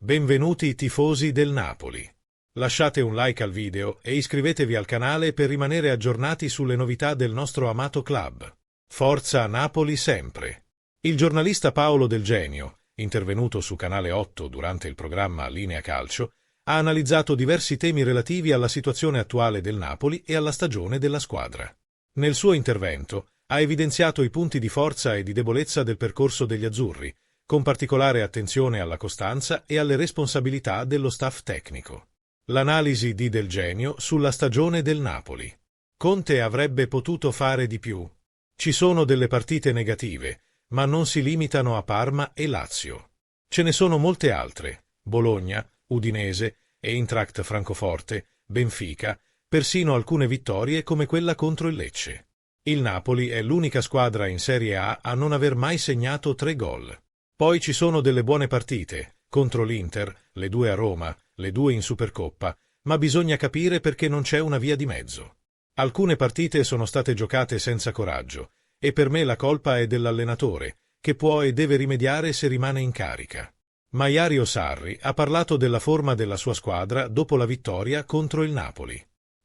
Benvenuti tifosi del Napoli. Lasciate un like al video e iscrivetevi al canale per rimanere aggiornati sulle novità del nostro amato club. Forza Napoli sempre! Il giornalista Paolo Del Genio, intervenuto su Canale 8 durante il programma Linea Calcio, ha analizzato diversi temi relativi alla situazione attuale del Napoli e alla stagione della squadra. Nel suo intervento ha evidenziato i punti di forza e di debolezza del percorso degli azzurri, con particolare attenzione alla costanza e alle responsabilità dello staff tecnico. L'analisi di Del Genio sulla stagione del Napoli. Conte avrebbe potuto fare di più. Ci sono delle partite negative, ma non si limitano a Parma e Lazio. Ce ne sono molte altre: Bologna, Udinese, Eintracht Francoforte, Benfica, persino alcune vittorie come quella contro il Lecce. Il Napoli è l'unica squadra in Serie A non aver mai segnato 3 gol. Poi ci sono delle buone partite, contro l'Inter, le 2 a Roma, le 2 in Supercoppa, ma bisogna capire perché non c'è una via di mezzo. Alcune partite sono state giocate senza coraggio, e per me la colpa è dell'allenatore, che può e deve rimediare se rimane in carica. Maiario Sarri ha parlato della forma della sua squadra dopo la vittoria contro il Napoli.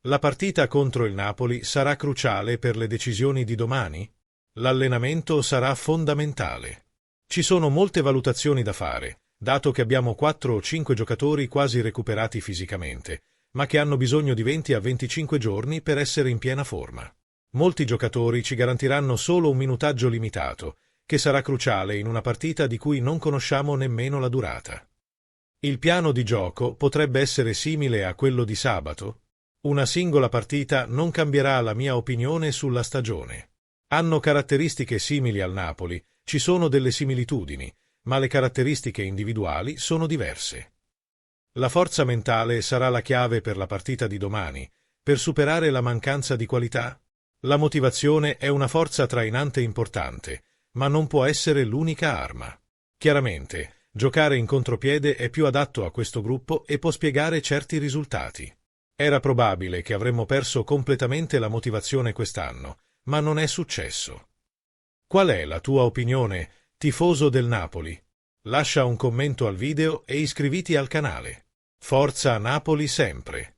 La partita contro il Napoli sarà cruciale per le decisioni di domani? L'allenamento sarà fondamentale. Ci sono molte valutazioni da fare, dato che abbiamo 4 o 5 giocatori quasi recuperati fisicamente, ma che hanno bisogno di 20 a 25 giorni per essere in piena forma. Molti giocatori ci garantiranno solo un minutaggio limitato, che sarà cruciale in una partita di cui non conosciamo nemmeno la durata. Il piano di gioco potrebbe essere simile a quello di sabato? Una singola partita non cambierà la mia opinione sulla stagione. Hanno caratteristiche simili al Napoli, ci sono delle similitudini, ma le caratteristiche individuali sono diverse. La forza mentale sarà la chiave per la partita di domani, per superare la mancanza di qualità. La motivazione è una forza trainante importante, ma non può essere l'unica arma. Chiaramente, giocare in contropiede è più adatto a questo gruppo e può spiegare certi risultati. Era probabile che avremmo perso completamente la motivazione quest'anno, ma non è successo. Qual è la tua opinione, tifoso del Napoli? Lascia un commento al video e iscriviti al canale. Forza Napoli sempre!